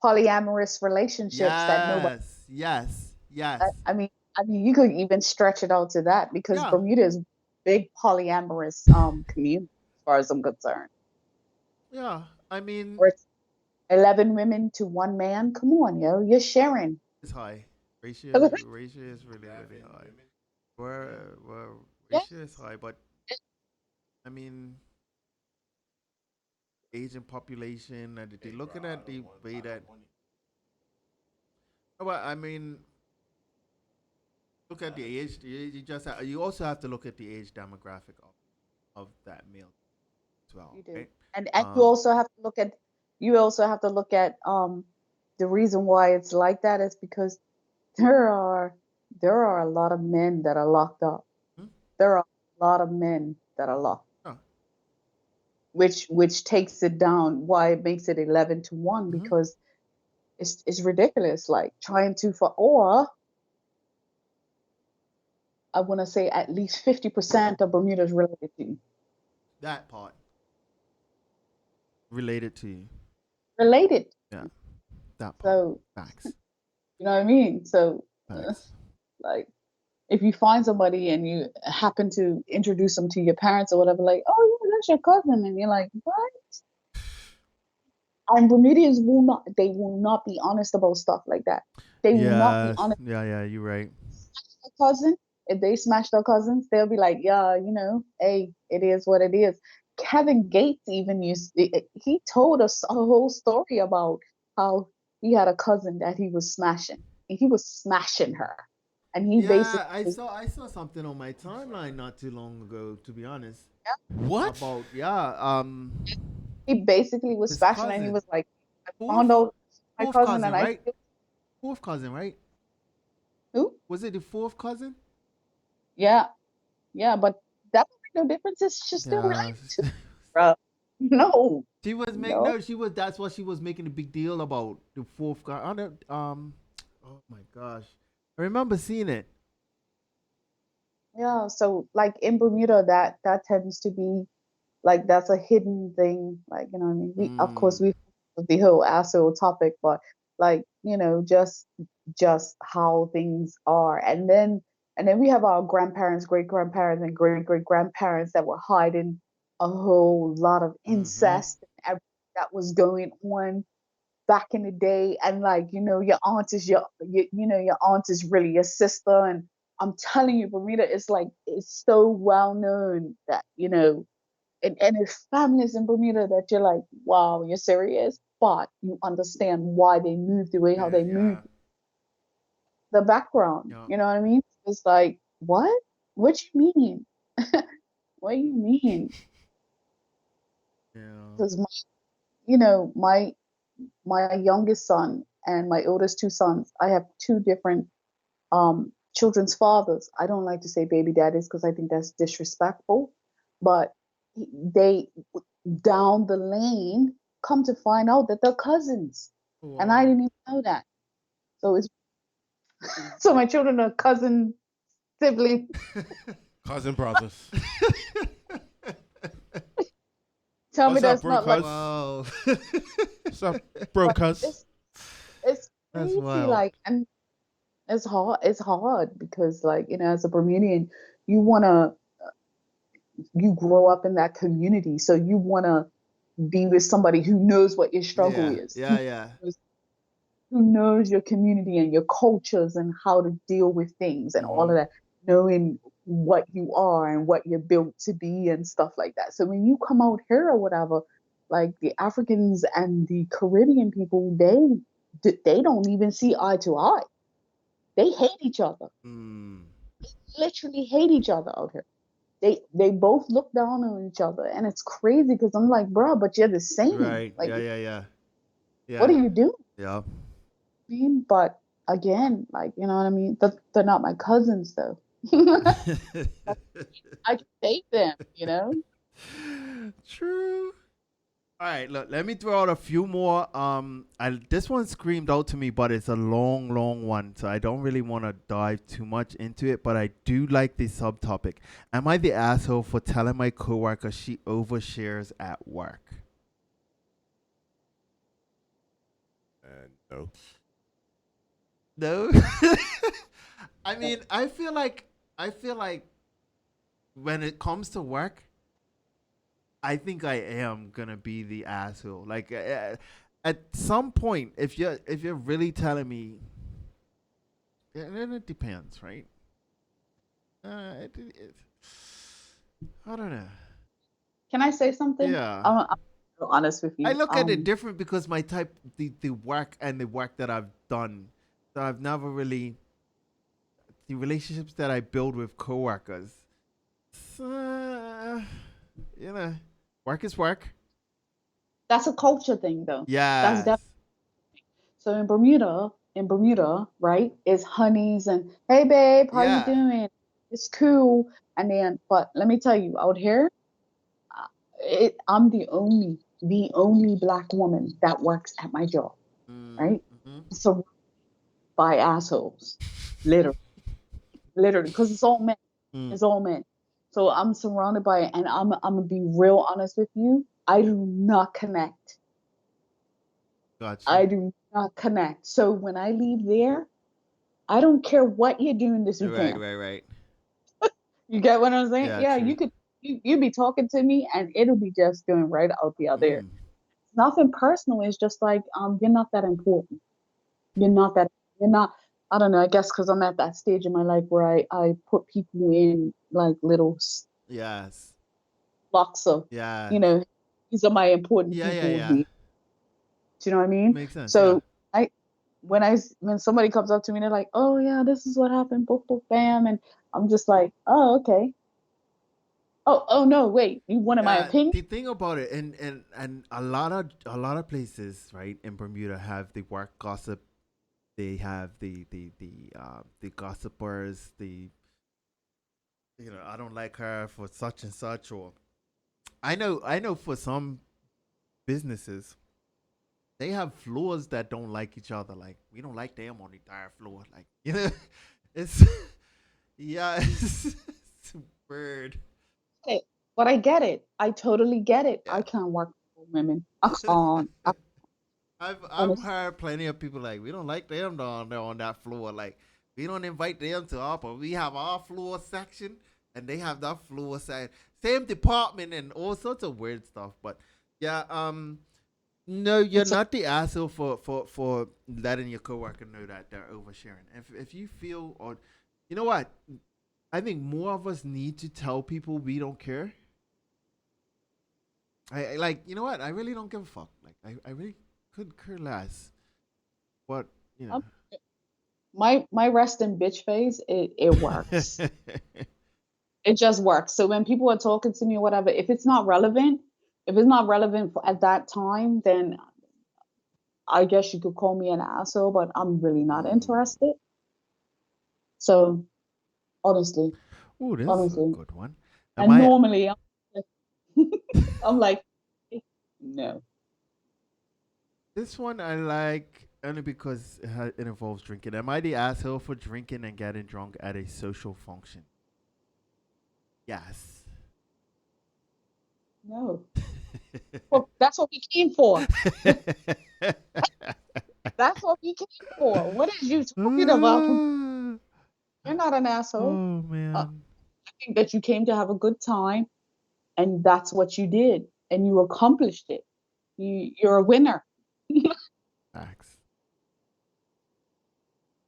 polyamorous relationships that nobody. yes, yes, yes, I mean, you could even stretch it out to that, because yeah, Bermuda is a big polyamorous community, as far as I'm concerned. yeah. I mean, Where it's 11 women to one man. Come on, yo, you're sharing. it's high. Ratio is really really high. Where ratio is Yes. high, but I mean, Asian population, and they looking at the way that. Well, I mean, look at the age. You also have to look at the age demographic of that male as well, You do. right? And Um, you also have to look at the reason why it's like that is because there are there are a lot of men that are locked up. hmm? There are a lot of men that are locked, Oh, which takes it down. Why it makes it 11 to 1, hmm. because it's ridiculous. Like, trying to for or I want to say at least 50% of Bermuda is related to That part related to you. related. Yeah, that part. So Facts. you know what I mean. So Facts. like, if you find somebody and you happen to introduce them to your parents or whatever, like, oh yeah, that's your cousin, and you're like, what? And Bermudians will not be honest about stuff like that. They will not be Yes. honest Yeah, yeah, you're right. with their cousin. If they smash their cousins, they'll be like, yeah, hey, it is what it is. Kevin Gates even he told us a whole story about how he had a cousin that he was smashing. And he was smashing her. And he basically Yeah, I saw something on my timeline not too long ago, to be honest. What? About yeah, he basically was his smashing her, and he cousin. was like, I found Fourth out my fourth cousin, cousin, and I right? still Fourth cousin, right? who? Was it the fourth cousin? Yeah, yeah, but that don't make no difference. She's still Yeah. related to her. No, She was making no. no, she was that's what she was making a big deal about the fourth guy. Oh my gosh. I remember seeing it. Yeah, so like in Bermuda, that tends to be. Like that's a hidden thing. Like, you know what I mean? We, of course, Mm. we the whole asshole topic, but like, just how things are. And then we have our grandparents, great grandparents, and great great grandparents that were hiding a whole lot of Mm-hmm. incest and everything that was going on back in the day. And like, your aunt is your aunt is really your sister. And I'm telling you, Bermuda is like, it's so well known that, and it's families in Bermuda that you're like, wow, you're serious, but you understand why they moved the way how Yeah, they yeah, moved, the background. yeah, You know what I mean? It's like, what? What you mean? What do you mean? yeah. Because my youngest son and my oldest two sons, I have two different children's fathers. I don't like to say baby daddies because I think that's disrespectful, but they down the lane come to find out that they're cousins, and I Wow. didn't even know that. So it's so my children are cousin siblings. Cousin brothers. Tell me What's up, that's bro, not like, cuz? Wow. What's up, bro, but cuz? it's That's crazy. wild. Like, and it's hard because, like, as a Bermudian, you wanna you grow up in that community, so you wanna be with somebody who knows what your struggle Yeah, is, yeah, yeah. who knows your community and your cultures and how to deal with things and all Mm-hmm. of that, knowing what you are and what you're built to be and stuff like that. So when you come out here or whatever, like the Africans and the Caribbean people, they don't even see eye to eye. They hate each other, Mm. literally hate each other out here. They both look down on each other, and it's crazy because I'm like, bro, but you're the same. Right. Like, Yeah, yeah, yeah. what Yeah. do you do? Yeah. But again, like, you know what I mean? They're not my cousins though. I can date them. True. All right, look, let me throw out a few more. This one screamed out to me, but it's a long, long one, so I don't really want to dive too much into it. But I do like the subtopic. Am I the asshole for telling my coworker she overshares at work? And no. No. I mean, I feel like when it comes to work, I think I am gonna be the asshole. Like at some point, if you're really telling me, and it depends, right? It, I don't know. Can I say something? Yeah, I'm real honest with I you. look at it different because my type, the work and the work that I've done. So I've never really the relationships that I build with coworkers. Uh, you know, work is work. That's a culture thing though. That's Yes. definitely. So in Bermuda, right, is honeys and hey babe, how you Yeah. doing? It's cool. And then, but let me tell you, out here, I'm the only black woman that works at my job, right? Mm-hmm. So by assholes, literally, literally, because it's all men. Mm. It's all men. So I'm surrounded by it, and I'm gonna be real honest with you. I do not connect. Got you. I do not connect. So when I leave there, I don't care what you're doing this Right, weekend. right, right. You get what I'm saying? Yeah, Yeah, true. you be talking to me and it'll be just going right out the other. Mm. Nothing personal. It's just like you're not that important. You're not that. You're not. I don't know. I guess because I'm at that stage in my life where I put people in like little Yes. blocks of, Yes. you know, these are my important Yeah, yeah, people with yeah. me. Do you know what I mean? Makes sense. Yeah. So I when somebody comes up to me, they're like, "Oh yeah, this is what happened." Boop boop bam, and I'm just like, "Oh okay." Oh no, wait, you wanted my opinion? The thing about it, and a lot of places, right, in Bermuda have the work gossip. They have the gossipers. I don't like her for such and such, or I know for some businesses they have floors that don't like each other. Like we don't like them on the entire floor. Like it's yeah, it's weird. Okay, But I get it. I totally get it. I Yeah. can't work with women. I can't. I've Honestly. heard plenty of people like we don't like them down there on that floor. Like we don't invite them to our, but we have our floor section and they have that floor side, same department and all sorts of weird stuff. But yeah, no, you're It's not the asshole for letting your coworker know that they're oversharing. If you feel or you know what, I think more of us need to tell people we don't care. I like you know what, I really don't give a fuck. Like I really could care less. But you um, know. my rest and bitch phase. It works. It just works. So when people are talking to me or whatever, if it's not relevant at that time, then I guess you could call me an asshole. But I'm really not Mm. interested. So honestly, Oh, this is a honestly, good one. Am and I normally I'm like, no. this one I like only because it involves drinking. Am I the asshole for drinking and getting drunk at a social function? Yes. No. Well, that's what we came for. That's what we came for. What is you talking about? You're not an asshole. Oh I man. think that you came to have a good time, and that's what you did, and you accomplished it. You're a winner. Facts.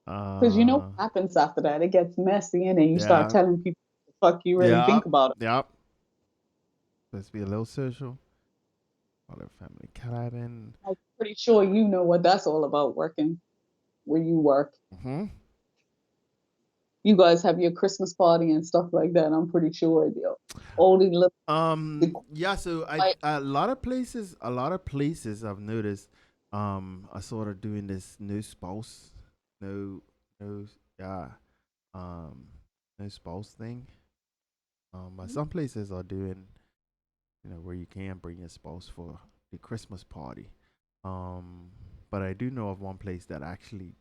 Because you know what Uh happens after that? It gets messy, and then you start yeah. telling people what the fuck you really Yeah. think about it. Yep. Let's be a little social. All our family cabin. I'm pretty sure you know what that's all about working where you work. Mm-hmm. You guys have your Christmas party and stuff like that. I'm pretty sure all the little Yeah, so I like a lot of places I've noticed are sort of doing this no spouse, no no yeah, um no spouse thing. But some places are doing, you know, where you can bring your spouse for the Christmas party. Um but I do know of one place that actually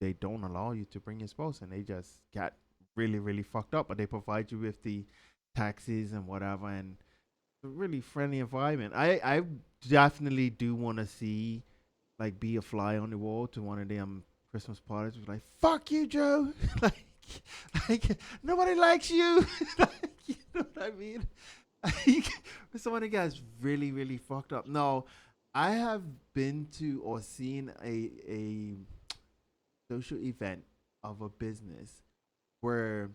they don't allow you to bring your spouse and they just got really, really fucked up, but they provide you with the taxis and whatever and a really friendly environment. I definitely do want to see like be a fly on the wall to one of them Christmas parties. Like fuck you, Joe. like, like nobody likes you. like, you know what I mean? Like, somebody gets really really fucked up. No, I have been to or seen a social event of a business where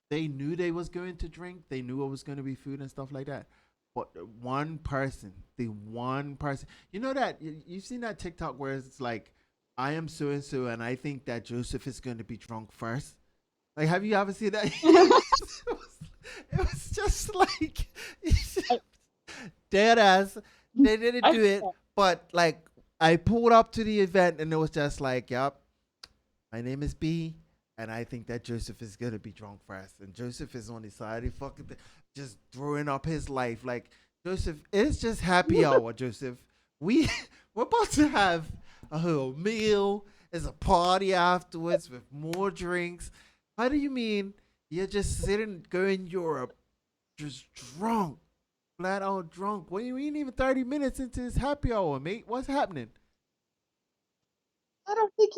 they knew they was going to drink. They knew it was going to be food and stuff like that. But the one person, you know that you've seen that TikTok where it's like, I am so and so, and I think that Joseph is going to be drunk first. Like, have you ever seen that? It was just like dead ass. They didn't I do it, but like I pulled up to the event and it was just like, yep, my name is B, and I think that Joseph is gonna be drunk first. And Joseph is on the side, he fucking just throwing up his life. Like Joseph, it's just happy hour, Joseph. We we're about to have a whole meal. There's a party afterwards with more drinks. How do you mean you're just sitting going Europe, just drunk, flat out drunk? When you ain't even 30 minutes into this happy hour, mate. What's happening? don't think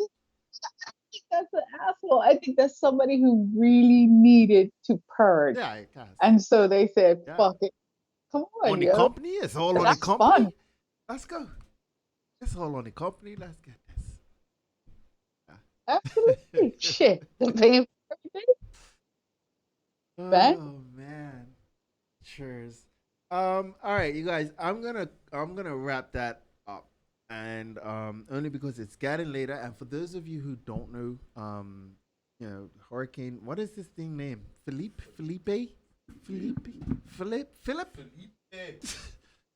that's an asshole. I think that's somebody who really needed to purge. Yeah, guys. And so they said, Yeah. fuck it. Come On on, the yo. company? It's all on the That's company? fun. Let's go. It's all on the company. Let's get this. Absolutely. Shit. The paying for everything. Man. Oh man. Cheers. all right, you guys, I'm gonna wrap that up. And only because it's getting later and for those of you who don't know, you know, hurricane, what is this thing name? Philip?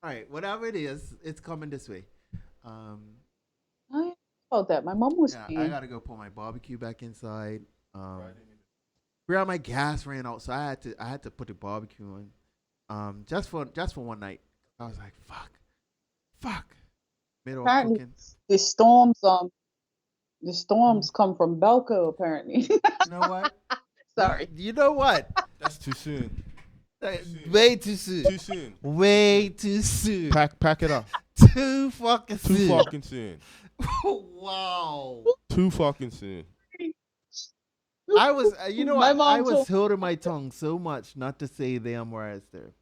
All right, whatever it is, it's coming this way. Um I about that. My mom was Yeah, I saying, gotta go put my barbecue back inside. Where my gas ran out, so I had to put the barbecue on. Just for one night. I was like, fuck. Middle of apparently cooking. the storms come from Belco, apparently. You know what? Sorry. You know what? That's too soon. Way too soon. Too soon. Way too soon. Pack it up. Too fucking Too soon. fucking soon. Wow. Too fucking soon. I was, you know My what? I mom was told holding my tongue so much not to say them words there.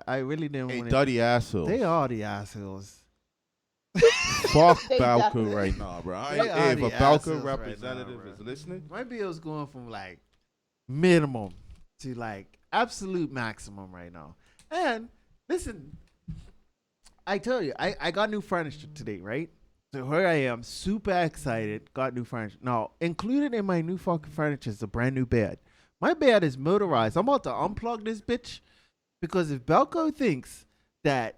I really didn't Hey, want to. dirty assholes. They are the assholes. Fuck They Balco definitely- right now, bro. They Hey, are if the a Balco assholes right representative now, is bro. listening, My bill's going from like minimum to like absolute maximum right now. And listen, I tell you, I got new furniture today, right? So here I am, super excited, got new furniture. Now, included in my new fucking furniture is a brand new bed. My bed is motorized. I'm about to unplug this bitch because if Belco thinks that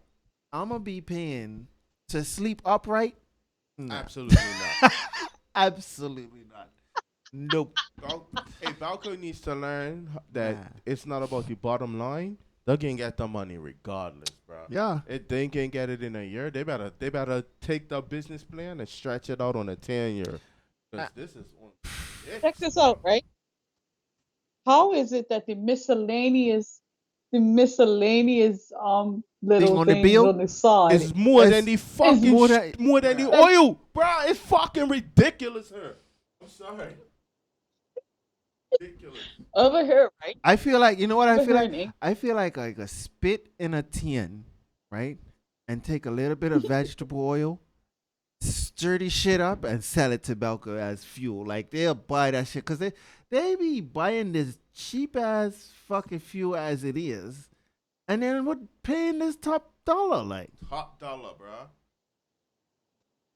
I'm going to be paying to sleep upright, no. absolutely not. Absolutely not. Nope. Hey, Balco needs to learn that Nah. it's not about the bottom line. They can get the money regardless, bro. Yeah. If they can get it in a year, they better take the business plan and stretch it out on a 10-year. Because this is on. Check this out, right? How is it that the miscellaneous little on the things bill on the side It's more It's- than the fucking more than- more than the oil, bro. It's fucking ridiculous here. I'm sorry. Ridiculous. over here, right? I feel like, you know what I Over feel here like? in England. I feel like a spit in a tin, right? And take a little bit of vegetable oil, stir the shit up, and sell it to Belco as fuel. Like they'll buy that shit because they be buying this cheap ass fucking fuel as it is, and then what paying this top dollar like Top dollar, bro.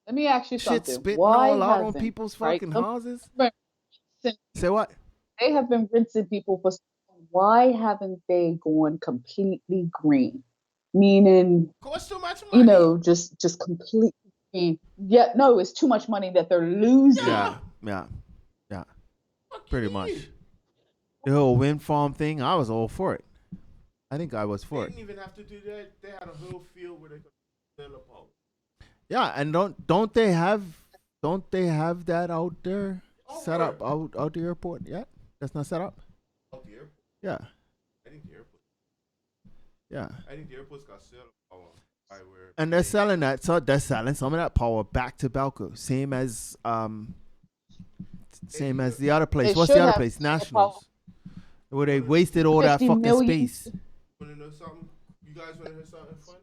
Let me ask you shit something. spitting Why all out on hasn't, people's right? fucking houses. Since Say what? they have been rinsing people for so long, why haven't they gone completely green? Meaning, Costs too much money. just completely green. Yeah, no, it's too much money that they're losing. Yeah. Fuck Pretty you much. mean? The whole wind farm thing, I was all for it. I think I was They for it. didn't even have to do that. They had a whole field where they could sell a pole. Yeah, and don't they have that out there set up out the airport yet? That's not set up. Out the airport. Yeah, I think the airport. yeah. I think the airport's got sell a pole. And they're selling that. So they're selling some of that power back to Balco, same as the other place. They What's should the other have place? solar power. Nationals, where they wasted all that 50 fucking million. space. Want to know something? You guys want to hear something funny?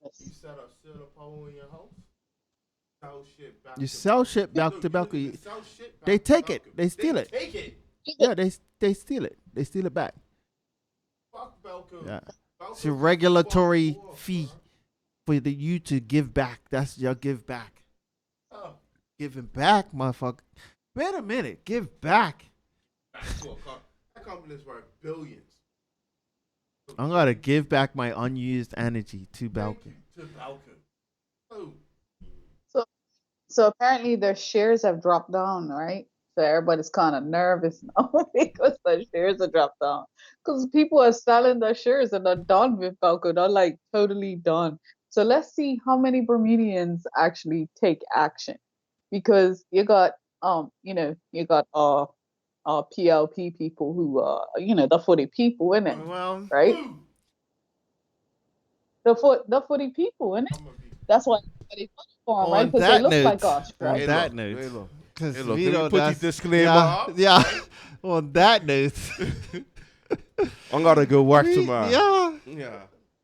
You set up solar power in your house. Sell shit back. You to sell Balco. shit back No, to you don't Balco. even sell shit back They to take it. Balco. They steal it. Take it. Yeah, they steal it. They steal it back. Fuck Balco. Yeah, Balco's it's a a regulatory fuck war, fee bro. for you to give back. That's your give back. Oh. Giving back, motherfucker. Wait a minute. Give back. That company's worth billions. I'm gonna give back my unused energy to Thank Balco. you to Balco. Oh, So apparently their shares have dropped down, right? So everybody's kind of nervous now because their shares have dropped down. Because people are selling their shares and they're done with Falco. They're like totally done. So let's see how many Bermudians actually take action. Because you got PLP people who the footy people, innit? Well, Right? The footy people, innit? I'm gonna be. That's why everybody voted for 'em, right? on Because they that look note, like us, on right? that Hey, note, look. because Hey, look, we let me don't. put the That's disclaimer yeah, up, yeah. right? On that note, I'm gonna go work we- tomorrow. yeah. Yeah.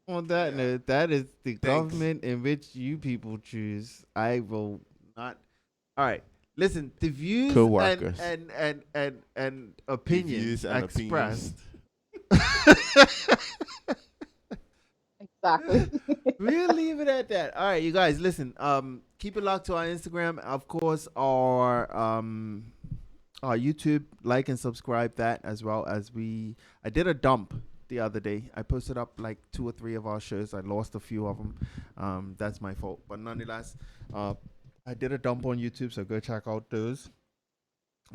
On that Yeah. note, that is the Thanks. government in which you people choose. I will not. All right. Listen, the views Co-workers. and opinions views and expressed. Exactly. We'll leave it at that. All right, you guys, listen. Keep it locked to our Instagram, of course, our YouTube. Like and subscribe that as well as I did a dump the other day. I posted up like 2 or 3 of our shows. I lost a few of them. That's my fault, but nonetheless, I did a dump on YouTube, so go check out those.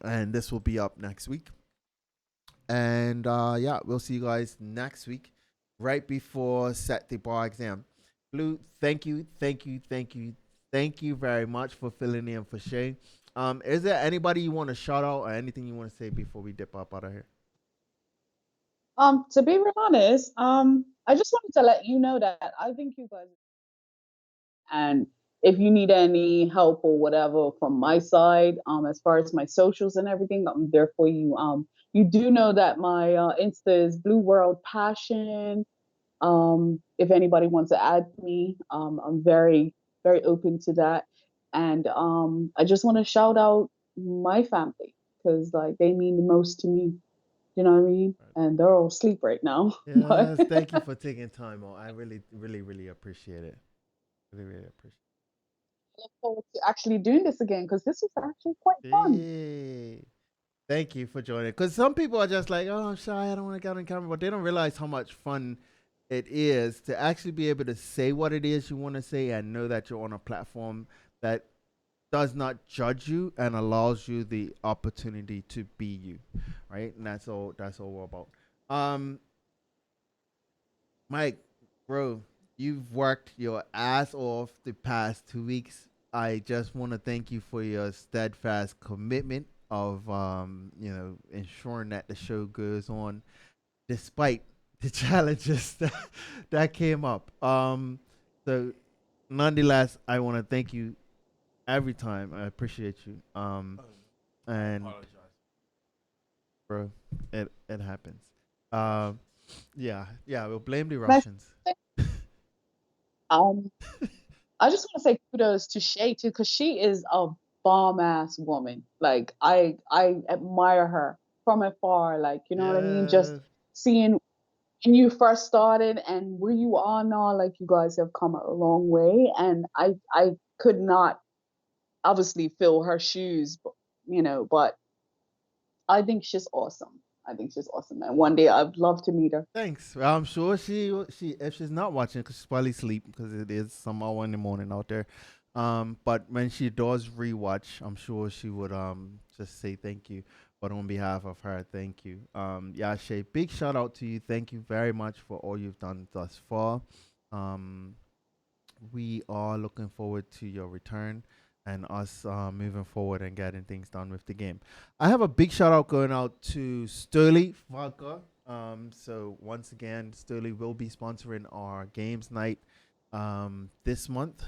And this will be up next week. And yeah, we'll see you guys next week, right before set the bar exam. Blue, thank you very much for filling in for Shay. Is there anybody you want to shout out or anything you want to say before we dip up out of here? To be real honest, I just wanted to let you know that I think you guys, and if you need any help or whatever from my side, as far as my socials and everything, I'm there for you. You do know that my Insta is Blue World Passion. If anybody wants to add me, I'm very, very open to that. And I just want to shout out my family because like they mean the most to me. You know what I mean? Right. And they're all asleep right now. But Yes, thank you for taking time. Oh, I really, really, really appreciate it. Really, really appreciate look forward to actually doing this again because this was actually quite it. fun. Yay. Thank you for joining. Because some people are just like, oh, I'm shy. I don't want to get on camera. But they don't realize how much fun it is to actually be able to say what it is you want to say and know that you're on a platform that does not judge you and allows you the opportunity to be you. Right. And that's all we're about. Um, Mike, bro, you've worked your ass off the past 2 weeks. I just want to thank you for your steadfast commitment of ensuring that the show goes on despite the challenges that came up. So nonetheless, I want to thank you every time. I appreciate you. I And apologize. bro, it happens. Um, yeah, yeah. We'll blame the Next Russians. thing, um, I just want to say kudos to Shay too because she is a bomb ass woman. Like I admire her from afar. Like you know what I mean? Just Yeah. seeing when you first started and where you are now, like you guys have come a long way. And I could not obviously fill her shoes, but I think she's awesome. I think she's awesome. And one day I'd love to meet her. Thanks. Well, I'm sure she if she's not watching because she's probably asleep because it is some hour in the morning out there. But when she does rewatch, I'm sure she would just say thank you. But on behalf of her, thank you. Yeah, Shay, big shout out to you. Thank you very much for all you've done thus far. Um, we are looking forward to your return and us moving forward and getting things done with the game. I have a big shout out going out to Sturley Vodka. So once again, Sturley will be sponsoring our games night this month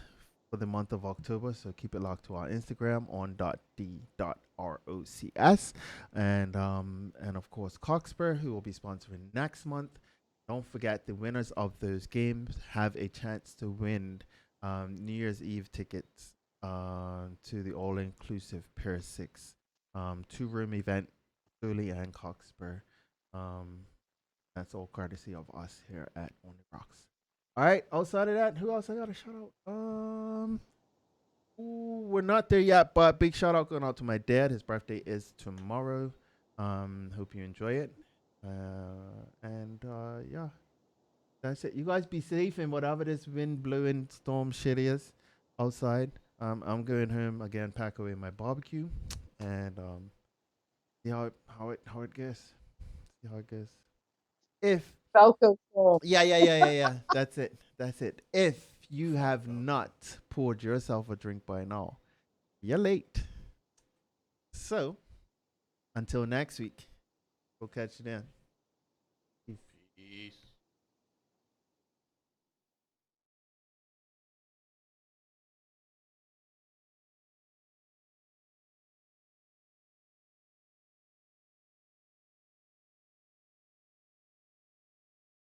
for the month of October. So keep it locked to our Instagram on .d.rocs and of course Coxper, who will be sponsoring next month. Don't forget the winners of those games have a chance to win New Year's Eve tickets to the all inclusive Pier 6 two-room event, Dooley and Coxper. Um, that's all courtesy of us here at On the Rocks. All right, outside of that, who else I got to shout out? Ooh, we're not there yet, but big shout out going out to my dad. His birthday is tomorrow. Hope you enjoy it. And yeah, that's it. You guys be safe in whatever this wind blowing storm shit is outside. I'm going home again, pack away my barbecue, and see how it goes. See how it goes. If Falco Falls. yeah. That's it. If you have not poured yourself a drink by now, you're late. So until next week, we'll catch you then.